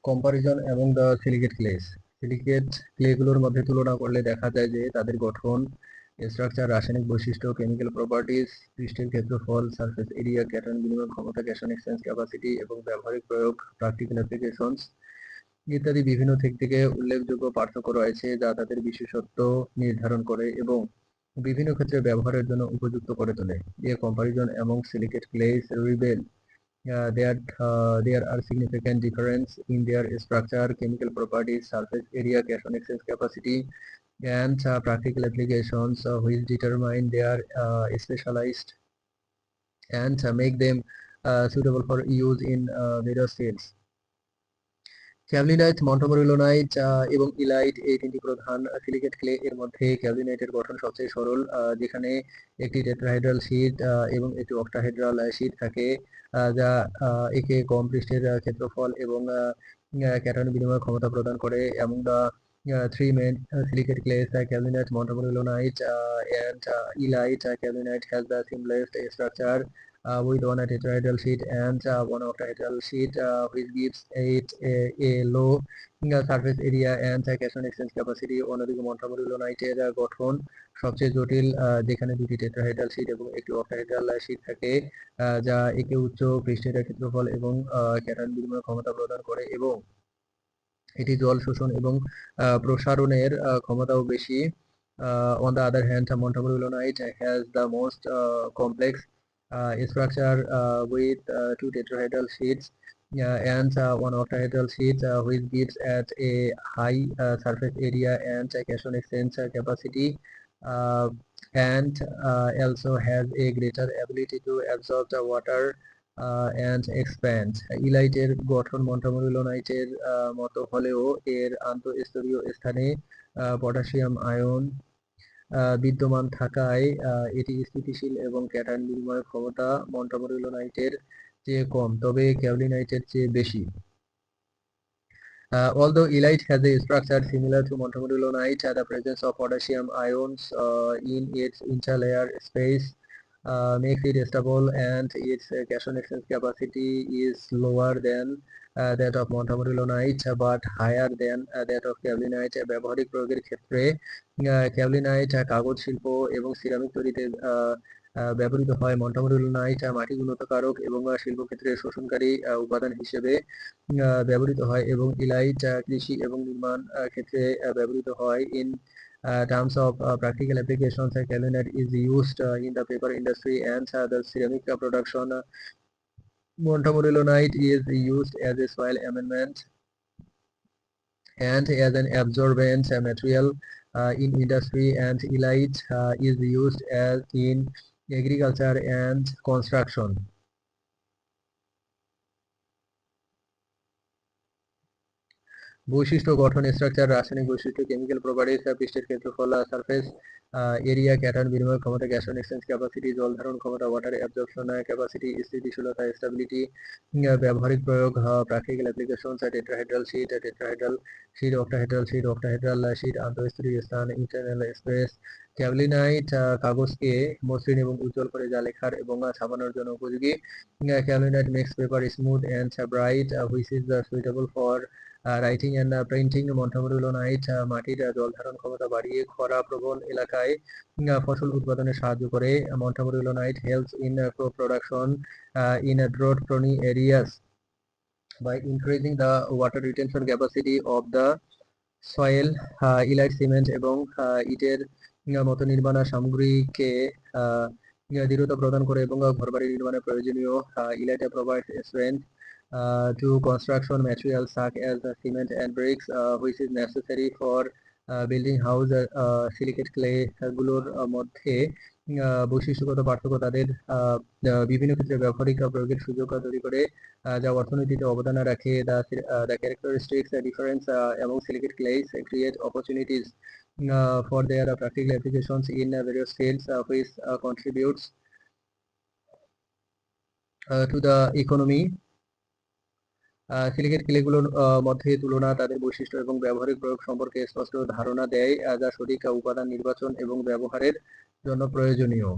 Comparison among the silicate clays. Silicate ক্লেগুলোর মধ্যে তুলনা করলে দেখা যায় যে তাদের গঠন, স্ট্রাকচার, রাসায়নিক বৈশিষ্ট্য, কেমিক্যাল প্রপার্টিজ, পৃষ্ঠের ক্ষেত্রফল, সারফেস এরিয়া, ক্যাটায়ন বিনিময় ক্ষমতা, ক্যাশন এক্সচেঞ্জ ক্যাপাসিটি এবং ব্যবহারিক প্রয়োগ, প্র্যাকটিক্যাল অ্যাপ্লিকেশনস ইত্যাদি বিভিন্ন দিক থেকে উল্লেখযোগ্য পার্থক্য রয়েছে যা তাদের বিশেষত্ব নির্ধারণ করে এবং বিভিন্ন ক্ষেত্রে ব্যবহারের জন্য উপযুক্ত করে তোলে। A comparison among silicate clays reveal that there are significant difference in their structure, chemical properties, surface area, cation exchange capacity, and practical applications which determine their specialized and make them suitable for use in various fields. ক্যাভলিনাইট, মন্টোমরিলোনাইট এবং elite এই তিনটি প্রধান silicate clay এর মধ্যে ক্যাভলিনাইটের গঠন সবচেয়ে সরল, যেখানে একটি টেট্রাহেড্রাল শীট এবং একটি অক্টাহেড্রাল শীট থাকে, যা একে কম পৃষ্ঠের ক্ষেত্রফল এবং ক্যাটায়ন বিনিময় ক্ষমতা প্রদান করে। এবং the three main silicate clays, Caolinite, Montmorillonite, and Elite. Caolinite has the simplest structure with one tetrahedral sheet and one octahedral sheet, which gives it a low surface area and cation exchange capacity. অন্যদিকে মন্টোমরিলোনাইটের গঠন সবচেয়ে জটিল, যেখানে দুটি tetrahedral sheet এবং একটি octahedral sheet থাকে, যা একে উচ্চ পৃষ্ঠের ক্ষেত্রফল এবং ক্যাটায়ন বিনিময় ক্ষমতা প্রদান করে এবং এটি জল শোষণ এবং প্রসারণের ক্ষমতাও বেশি। On the other hand, Montmorillonite has the most complex structure with two tetrahedral sheets and one octahedral sheet, which gives at a high surface area and cation exchange capacity, and also has a greater ability to absorb the water and expand. ইলাইটের গঠন মন্টোমরিলোনাইটের মতো হলেও এর আন্তঃস্তরীয় স্থানে potassium ion বিদ্যমান থাকায় এটি স্থিতিশীল এবং ক্যাটায়ন বিনিময় ক্ষমতা মন্টোমরিলোনাইটের চেয়ে কম, তবে ক্যাওলিনাইটের চেয়ে বেশি। Although elite has a structure similar to Montmorillonite, the presence of potassium ions in its interlayer space makes it stable, and its cation exchange capacity is lower than that of Montmorillonite but higher than that of Caolinite. ব্যবহারিক প্রয়োগের ক্ষেত্রে ক্যাওলিনাইট কাগজ শিল্প এবং ceramic তৈরিতে ব্যবহৃত হয়। মন্টোমরিলোনাইট মাটি উন্নতকারক এবং শিল্পক্ষেত্রে শোষণকারী উপাদান হিসেবে ব্যবহৃত হয় এবং ইলাইট কৃষি এবং নির্মাণ ক্ষেত্রে ব্যবহৃত হয়। In terms of practical applications, Caolinite is used in the paper industry and the ceramic production. Montmorillonite is used as a soil amendment and as an absorbent material in industry, and elite is used as in agriculture and construction. বৈশিষ্ট্য, গঠন, structure, রাসায়নিক বৈশিষ্ট্য, chemical properties, পৃষ্ঠের ক্ষেত্রফল, surface area, cation বিনিময় ক্ষমতা, ক্যাশন exchange capacity, জল ধারণ ক্ষমতা, ওয়াটার অ্যাবজর্পশন ক্যাপাসিটি, স্থিতিশীলতা, স্টেবিলিটি, ব্যবহারিক প্রয়োগ, practical applications, tetrahedral sheet, octahedral sheet, আন্তঃস্তরীয় স্থান, ইন্টারনাল স্পেস। ক্যাওলিনাইট কাগজকে মসৃণ এবং উজ্জ্বল করে যা লেখার এবং ছাপানোর জন্য উপযোগী। Kaolinite makes paper smooth and bright, which is suitable for writing and printing. Montmorillonite মাটির জল ধারণ ক্ষমতা বাড়িয়ে খরা প্রবল এলাকায় ফসল উৎপাদনে সাহায্য করে। Montmorillonite helps in crop production in drought prone areas by increasing the water retention capacity of the soil. Elite cement এবং ইটের মতো নির্মাণ সামগ্রীকে দৃঢ়তা প্রদান করে এবং ঘরবাড়ি নির্মাণে প্রয়োজনীয়। Elite provides strength to construction materials such as cement and bricks, which is necessary for building house. Silicate clay গুলোর মধ্যে বৈশিষ্ট্যগত পার্থক্য তাদের বিভিন্ন ক্ষেত্রে ব্যবহারিক প্রয়োগের সুযোগ তৈরি করে, যা অর্থনীতিতে অবদান রাখে। The characteristics difference among silicate clays create opportunities for their practical applications in various fields, which contributes to the economy. Silicate ক্লেগুলোর মধ্যে তুলনা তাদের বৈশিষ্ট্য এবং ব্যবহারিক প্রয়োগ সম্পর্কে স্পষ্ট ধারণা দেয়, যা সঠিক উপাদান নির্বাচন এবং ব্যবহারের জন্য প্রয়োজনীয়।